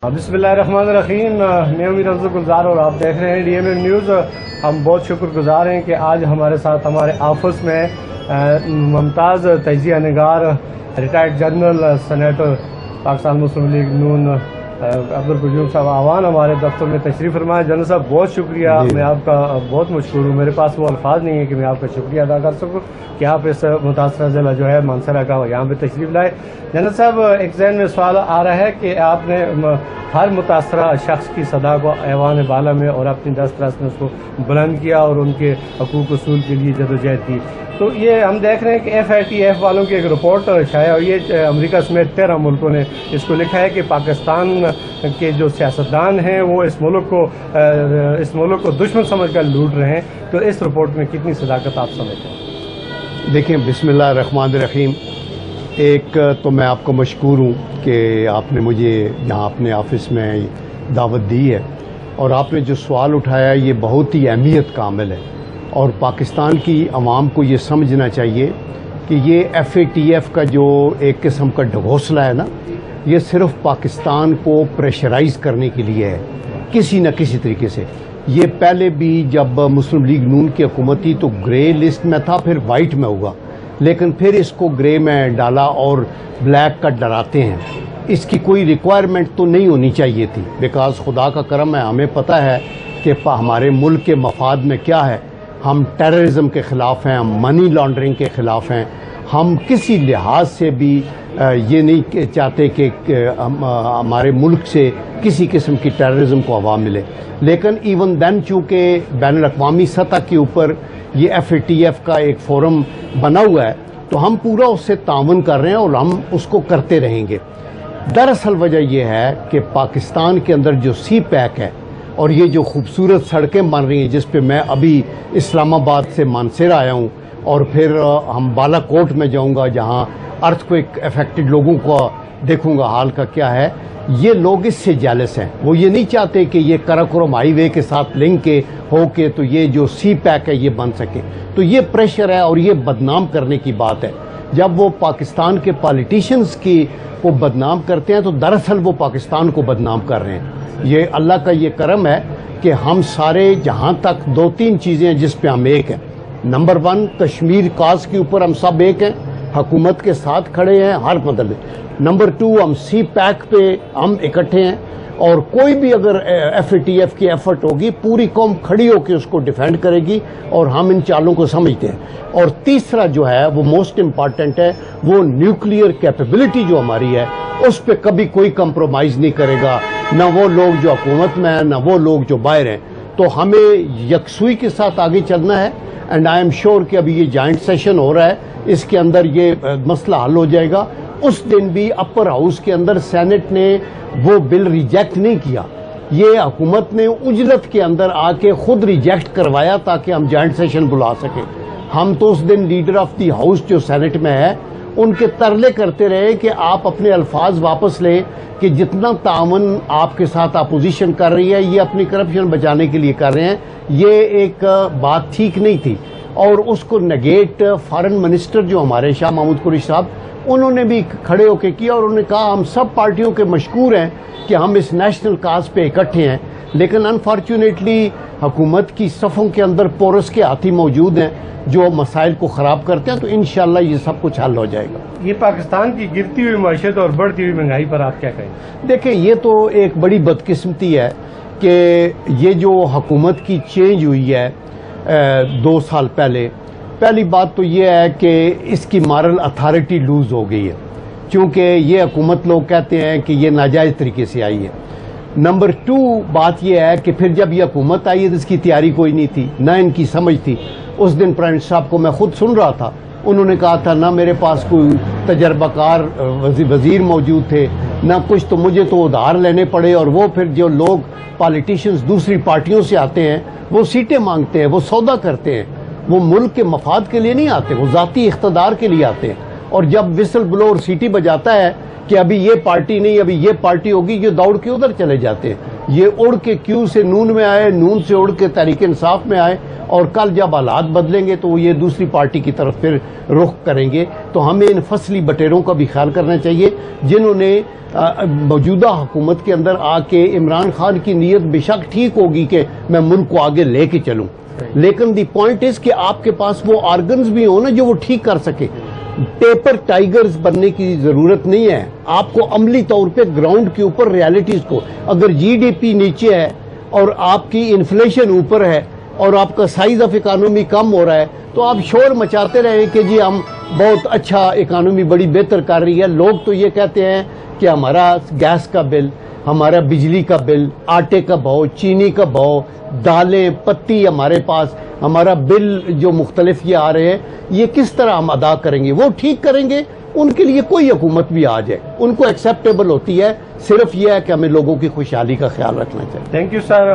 बिस्मिल्लाहिर्रहमानिर्रहीम। मैं अमीर अफजल गुलजार और आप देख रहे हैं DMM न्यूज़। हम बहुत शुक्रगुजार हैं कि आज हमारे साथ हमारे ऑफिस में मुमताज़ तजिया निगार, रिटायर्ड जनरल, सेनेटर पाकिस्तान मुस्लिम लीग नून अब्दुल कुयूम साहब आवान हमारे दफ्तर में तशरीफ़ फरमाए। जनरल साहब बहुत शुक्रिया, मैं आपका बहुत मशकूर हूँ। मेरे पास वो अल्फाज नहीं है कि मैं आपका शुक्रिया अदा कर सकूँ कि आप इस मुतासरा ज़िला जो है मानसरा का यहाँ पे तशरीफ़ लाए। जनरल साहब, एक ज़हन में सवाल आ रहा है कि आपने हर मुतासरा शख्स की सदा को ऐवान बाला में और अपनी दस्तरस में उसको बुलंद किया और उनके हकूक़ उसूल के लिए जदोजहद की। तो ये हम देख रहे हैं कि FATF वालों की एक रिपोर्ट शाया हुई है, अमेरिका समेत 13 मुल्कों ने इसको लिखा है कि पाकिस्तान के जो सियासतदान हैं वो इस मुल्क को दुश्मन समझ कर लूट रहे हैं। तो इस रिपोर्ट में कितनी सदाकत आप समझते हैं? देखिए, बिस्मिल्लाहिर्रहमानिर्रहीम। एक तो मैं आपको मशकूर हूँ कि आपने मुझे यहाँ अपने ऑफिस में दावत दी है और आपने जो सवाल उठाया ये बहुत ही अहमियत कामिल है और पाकिस्तान की आवाम को ये समझना चाहिए कि ये FATF का जो एक किस्म का ढकोसला है ना, ये सिर्फ पाकिस्तान को प्रेशराइज़ करने के लिए है किसी न किसी तरीके से। ये पहले भी जब मुस्लिम लीग नून की हुकूमत थी तो ग्रे लिस्ट में था, फिर वाइट में होगा, लेकिन फिर इसको ग्रे में डाला और ब्लैक का डराते हैं। इसकी कोई रिक्वायरमेंट तो नहीं होनी चाहिए थी, बिकॉज खुदा का करम है, हमें पता है कि हमारे मुल्क के मफाद में क्या है। हम टेररिज्म के ख़िलाफ़ हैं, हम मनी लॉन्ड्रिंग के ख़िलाफ़ हैं, हम किसी लिहाज से भी ये नहीं चाहते कि हमारे मुल्क से किसी किस्म की टेररिज्म को हवा मिले। लेकिन इवन दैन चूँकि बैनुल अक़वामी सतह के ऊपर ये FATF का एक फोरम बना हुआ है तो हम पूरा उससे तावन कर रहे हैं और हम उसको करते रहेंगे। दरअसल वजह यह है कि पाकिस्तान के अंदर जो CPAC है और ये जो खूबसूरत सड़कें बन रही हैं, जिस पे मैं अभी इस्लामाबाद से मानसरा आया हूँ और फिर हम बालाकोट में जाऊँगा जहाँ अर्थक्वेक अफेक्टेड लोगों को देखूँगा हाल का क्या है। ये लोग इससे जेलस हैं, वो ये नहीं चाहते कि ये कराकोरम हाईवे के साथ लिंक के हो के तो ये जो CPAC है ये बन सके। तो ये प्रेशर है और ये बदनाम करने की बात है। जब वो पाकिस्तान के पॉलिटिशियंस की को बदनाम करते हैं तो दरअसल वो पाकिस्तान को बदनाम कर रहे हैं। ये अल्लाह का ये करम है कि हम सारे जहाँ तक 2-3 चीज़ें हैं जिस पे हम एक हैं। नंबर 1, कश्मीर काज के ऊपर हम सब एक हैं, हुकूमत के साथ खड़े हैं हर मतलब में। नंबर 2, हम CPAC पे हम इकट्ठे हैं और कोई भी अगर FATF की एफर्ट होगी पूरी कौम खड़ी होकर उसको डिफेंड करेगी और हम इन चालों को समझते हैं। और तीसरा जो है वो मोस्ट इम्पॉर्टेंट है, वो न्यूक्लियर कैपेबिलिटी जो हमारी है उस पर कभी कोई कंप्रोमाइज़ नहीं करेगा, ना वो लोग जो हुकूमत में हैं ना वो लोग जो बाहर हैं। तो हमें यकसुई के साथ आगे चलना है एंड आई एम श्योर कि अभी ये जॉइंट सेशन हो रहा है, इसके अंदर ये मसला हल हो जाएगा। उस दिन भी अपर हाउस के अंदर सेनेट ने वो बिल रिजेक्ट नहीं किया, ये हुकूमत ने उजलत के अंदर आके खुद रिजेक्ट करवाया ताकि हम जॉइंट सेशन बुला सकें। हम तो उस दिन लीडर ऑफ दी हाउस जो सेनेट में है उनके तरले करते रहे कि आप अपने अल्फाज वापस लें कि जितना तावन आपके साथ अपोजिशन कर रही है ये अपनी करप्शन बचाने के लिए कर रहे हैं। ये एक बात ठीक नहीं थी और उसको नेगेट फॉरेन मिनिस्टर जो हमारे शाह महमूद कुरैशी साहब उन्होंने भी खड़े होकर किया और उन्होंने कहा हम सब पार्टियों के मशकूर हैं कि हम इस नेशनल काज पे इकट्ठे हैं। लेकिन अनफॉर्चुनेटली हुकूमत की सफ़ों के अंदर पोरस के हाथी मौजूद हैं जो मसाइल को ख़राब करते हैं। तो इंशाअल्लाह ये सब कुछ हल हो जाएगा। ये पाकिस्तान की गिरती हुई मईशत और बढ़ती हुई महंगाई पर आप क्या कहें? देखें, ये तो एक बड़ी बदकिस्मती है कि ये जो हुकूमत की चेंज हुई है 2 साल पहले, पहली बात तो ये है कि इसकी मॉरल अथॉरिटी लूज़ हो गई है क्योंकि ये हुकूमत लोग कहते हैं कि ये नाजायज़ तरीके से आई है। नंबर 2 बात यह है कि फिर जब ये हुकूमत आई है तो इसकी तैयारी कोई नहीं थी, ना इनकी समझ थी। उस दिन प्राइम मिनिस्टर साहब को मैं खुद सुन रहा था, उन्होंने कहा था ना मेरे पास कोई तजर्बाकार वज़ीर मौजूद थे, ना कुछ, तो मुझे तो उधार लेने पड़े। और वो फिर जो लोग पॉलिटिशियंस दूसरी पार्टियों से आते हैं वो सीटें मांगते हैं, वो सौदा करते हैं, वो मुल्क के मफाद के लिए नहीं आते, वो ज़ाती इख्तदार के लिए आते हैं। और जब विसल ब्लोअर सीटी बजाता है कि अभी ये पार्टी नहीं अभी ये पार्टी होगी, ये दौड़ के उधर चले जाते हैं। ये उड़ के क्यू से नून में आए, नून से उड़ के तहरीक इंसाफ में आए اور کل جب حالات بدلیں گے تو وہ یہ دوسری پارٹی کی طرف پھر رخ کریں گے. تو ہمیں ان فصلی بٹیروں کا بھی خیال کرنا چاہیے جنہوں نے موجودہ حکومت کے اندر آ کے عمران خان کی نیت بے شک ٹھیک ہوگی کہ میں ملک کو آگے لے کے چلوں, لیکن دی پوائنٹ از کہ آپ کے پاس وہ آرگنز بھی ہوں نا جو وہ ٹھیک کر سکے. پیپر ٹائیگرز بننے کی ضرورت نہیں ہے, آپ کو عملی طور پہ گراؤنڈ کے اوپر ریالٹیز کو, اگر جی ڈی پی نیچے ہے اور آپ کی انفلیشن اوپر ہے اور آپ کا سائز آف اکانومی کم ہو رہا ہے تو آپ شور مچاتے رہیں کہ جی ہم بہت اچھا اکانومی بڑی بہتر کر رہی ہے. لوگ تو یہ کہتے ہیں کہ ہمارا گیس کا بل, ہمارا بجلی کا بل, آٹے کا بھاؤ, چینی کا بھاؤ, دالیں, پتی ہمارے پاس, ہمارا بل جو مختلف یہ آ رہے ہیں یہ کس طرح ہم ادا کریں گے. وہ ٹھیک کریں گے, ان کے لیے کوئی حکومت بھی آ جائے ان کو ایکسیپٹیبل ہوتی ہے. صرف یہ ہے کہ ہمیں لوگوں کی خوشحالی کا خیال رکھنا چاہیے. Thank you sir.